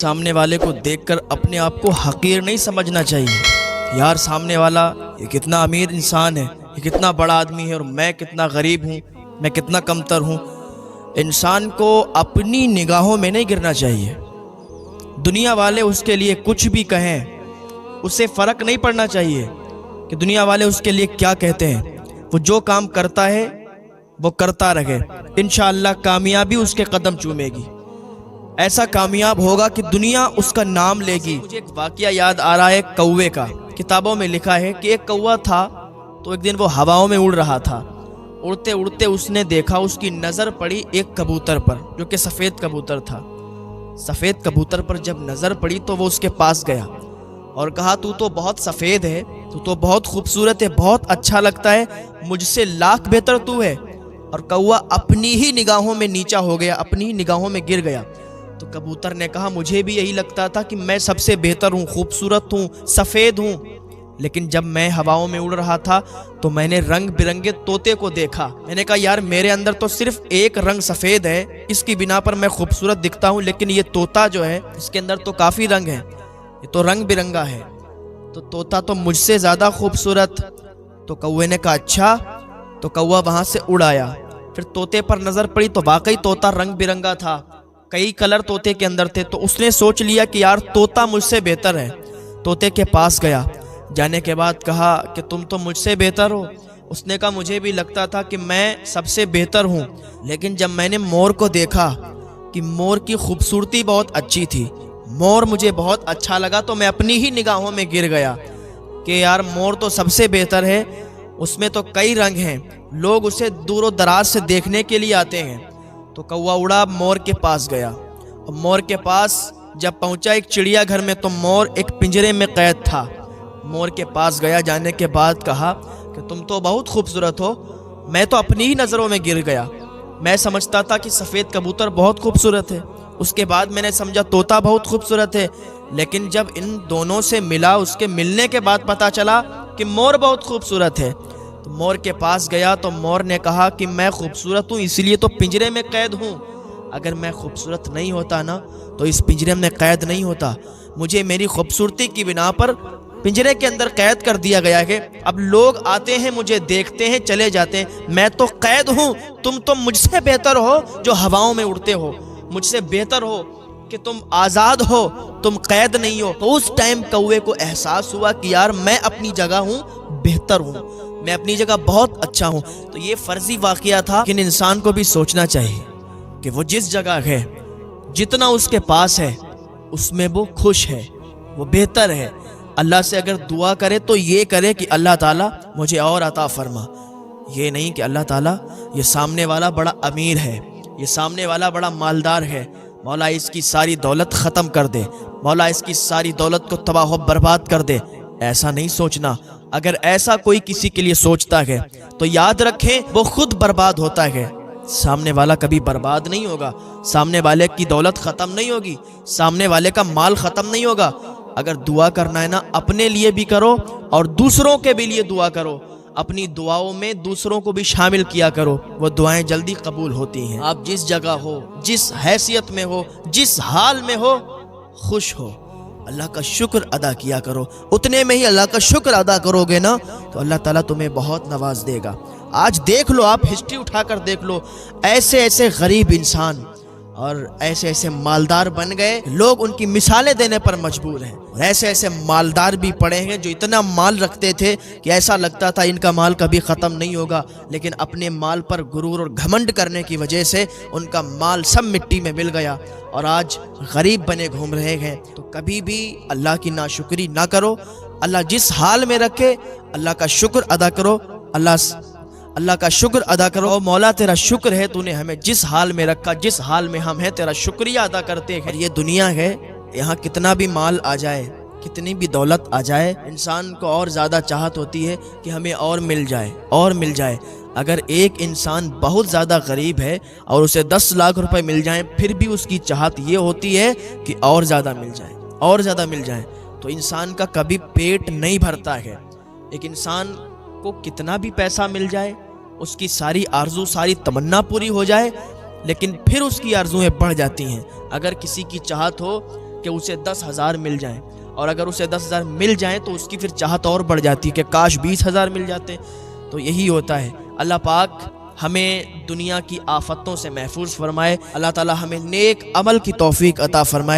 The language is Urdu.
سامنے والے کو دیکھ کر اپنے آپ کو حقیر نہیں سمجھنا چاہیے۔ یار سامنے والا یہ کتنا امیر انسان ہے، یہ کتنا بڑا آدمی ہے اور میں کتنا غریب ہوں، میں کتنا کمتر ہوں۔ انسان کو اپنی نگاہوں میں نہیں گرنا چاہیے۔ دنیا والے اس کے لیے کچھ بھی کہیں اسے فرق نہیں پڑنا چاہیے کہ دنیا والے اس کے لیے کیا کہتے ہیں۔ وہ جو کام کرتا ہے وہ کرتا رہے، انشاءاللہ کامیابی اس کے قدم چومے گی، ایسا کامیاب ہوگا کہ دنیا اس کا نام لے گی۔ مجھے ایک واقعہ یاد آ رہا ہے کوے کا۔ کتابوں میں لکھا ہے کہ ایک کوا تھا تو ایک دن وہ ہواؤں میں اڑ رہا تھا۔ اڑتے اڑتے اس نے دیکھا، اس کی نظر پڑی ایک کبوتر پر جو کہ سفید کبوتر تھا۔ سفید کبوتر پر جب نظر پڑی تو وہ اس کے پاس گیا اور کہا تو تو بہت سفید ہے، تو تو بہت خوبصورت ہے، بہت اچھا لگتا ہے، مجھ سے لاکھ بہتر تو ہے۔ اور کوا اپنی ہی نگاہوں میں نیچا ہو گیا، اپنی ہی نگاہوں میں گر گیا۔ تو کبوتر نے کہا مجھے بھی یہی لگتا تھا کہ میں سب سے بہتر ہوں، خوبصورت ہوں، سفید ہوں، لیکن جب میں ہواؤں میں اڑ رہا تھا تو میں نے رنگ برنگے طوطے کو دیکھا۔ میں نے کہا یار میرے اندر تو صرف ایک رنگ سفید ہے، اس کی بنا پر میں خوبصورت دکھتا ہوں، لیکن یہ طوطا جو ہے اس کے اندر تو کافی رنگ ہے، یہ تو رنگ برنگا ہے، تو طوطا تو مجھ سے زیادہ خوبصورت۔ تو کوے نے کہا اچھا، تو کوا وہاں سے اڑ آیا۔ پھر طوطے پر نظر پڑی تو واقعی طوطا رنگ برنگا تھا، کئی کلر طوطے کے اندر تھے۔ تو اس نے سوچ لیا کہ یار طوطا مجھ سے بہتر ہے۔ طوطے کے پاس گیا، جانے کے بعد کہا کہ تم تو مجھ سے بہتر ہو۔ اس نے کہا مجھے بھی لگتا تھا کہ میں سب سے بہتر ہوں، لیکن جب میں نے مور کو دیکھا کہ مور کی خوبصورتی بہت اچھی تھی، مور مجھے بہت اچھا لگا، تو میں اپنی ہی نگاہوں میں گر گیا کہ یار مور تو سب سے بہتر ہے، اس میں تو کئی رنگ ہیں، لوگ اسے دور و دراز سے دیکھنے کے لیے آتے ہیں۔ تو کوا اڑا مور کے پاس گیا، اور مور کے پاس جب پہنچا ایک چڑیا گھر میں تو مور ایک پنجرے میں قید تھا۔ مور کے پاس گیا، جانے کے بعد کہا کہ تم تو بہت خوبصورت ہو، میں تو اپنی ہی نظروں میں گر گیا، میں سمجھتا تھا کہ سفید کبوتر بہت خوبصورت ہے، اس کے بعد میں نے سمجھا طوطا بہت خوبصورت ہے، لیکن جب ان دونوں سے ملا، اس کے ملنے کے بعد پتا چلا کہ مور بہت خوبصورت ہے۔ تو مور کے پاس گیا تو مور نے کہا کہ میں خوبصورت ہوں، اس لیے تو پنجرے میں قید ہوں، اگر میں خوبصورت نہیں ہوتا نا تو اس پنجرے میں قید نہیں ہوتا، مجھے میری خوبصورتی کی بنا پر پنجرے کے اندر قید کر دیا گیا ہے، اب لوگ آتے ہیں مجھے دیکھتے ہیں چلے جاتے ہیں، میں تو قید ہوں، تم تو مجھ سے بہتر ہو جو ہواؤں میں اڑتے ہو، مجھ سے بہتر ہو کہ تم آزاد ہو، تم قید نہیں ہو۔ تو اس ٹائم کوے کو احساس ہوا کہ یار میں اپنی جگہ ہوں، بہتر ہوں، میں اپنی جگہ بہت اچھا ہوں۔ تو یہ فرضی واقعہ تھا، لیکن انسان کو بھی سوچنا چاہیے کہ وہ جس جگہ ہے، جتنا اس کے پاس ہے، اس میں وہ خوش ہے، وہ بہتر ہے۔ اللہ سے اگر دعا کرے تو یہ کرے کہ اللہ تعالیٰ مجھے اور عطا فرما، یہ نہیں کہ اللہ تعالیٰ یہ سامنے والا بڑا امیر ہے، یہ سامنے والا بڑا مالدار ہے، مولا اس کی ساری دولت ختم کر دے، مولا اس کی ساری دولت کو تباہ و برباد کر دے، ایسا نہیں سوچنا۔ اگر ایسا کوئی کسی کے لیے سوچتا ہے تو یاد رکھیں وہ خود برباد ہوتا ہے، سامنے والا کبھی برباد نہیں ہوگا، سامنے والے کی دولت ختم نہیں ہوگی، سامنے والے کا مال ختم نہیں ہوگا۔ اگر دعا کرنا ہے نا، اپنے لیے بھی کرو اور دوسروں کے بھی لیے دعا کرو، اپنی دعاؤں میں دوسروں کو بھی شامل کیا کرو، وہ دعائیں جلدی قبول ہوتی ہیں۔ آپ جس جگہ ہو، جس حیثیت میں ہو، جس حال میں ہو، خوش ہو، اللہ کا شکر ادا کیا کرو، اتنے میں ہی اللہ کا شکر ادا کرو گے نا تو اللہ تعالیٰ تمہیں بہت نواز دے گا۔ آج دیکھ لو، آپ ہسٹری اٹھا کر دیکھ لو، ایسے ایسے غریب انسان اور ایسے ایسے مالدار بن گئے، لوگ ان کی مثالیں دینے پر مجبور ہیں، اور ایسے ایسے مالدار بھی پڑے ہیں جو اتنا مال رکھتے تھے کہ ایسا لگتا تھا ان کا مال کبھی ختم نہیں ہوگا، لیکن اپنے مال پر غرور اور گھمنڈ کرنے کی وجہ سے ان کا مال سب مٹی میں مل گیا اور آج غریب بنے گھوم رہے ہیں۔ تو کبھی بھی اللہ کی ناشکری نہ کرو، اللہ جس حال میں رکھے اللہ کا شکر ادا کرو، اللہ کا شکر ادا کرو۔ مولا تیرا شکر ہے، تو نے ہمیں جس حال میں رکھا، جس حال میں ہم ہیں تیرا شکریہ ادا کرتے ہیں۔ یہ دنیا ہے، یہاں کتنا بھی مال آ جائے، کتنی بھی دولت آ جائے، انسان کو اور زیادہ چاہت ہوتی ہے کہ ہمیں اور مل جائے، اور مل جائے۔ اگر ایک انسان بہت زیادہ غریب ہے اور اسے 10 لاکھ روپے مل جائیں، پھر بھی اس کی چاہت یہ ہوتی ہے کہ اور زیادہ مل جائے، اور زیادہ مل جائے، تو انسان کا کبھی پیٹ نہیں بھرتا ہے۔ ایک انسان کو کتنا بھی پیسہ مل جائے، اس کی ساری آرزو، ساری تمنا پوری ہو جائے، لیکن پھر اس کی آرزویں بڑھ جاتی ہیں۔ اگر کسی کی چاہت ہو کہ اسے 10,000 مل جائیں، اور اگر اسے 10,000 مل جائیں تو اس کی پھر چاہت اور بڑھ جاتی کہ کاش 20,000 مل جاتے۔ تو یہی ہوتا ہے۔ اللہ پاک ہمیں دنیا کی آفتوں سے محفوظ فرمائے، اللہ تعالی ہمیں نیک عمل کی توفیق عطا فرمائے۔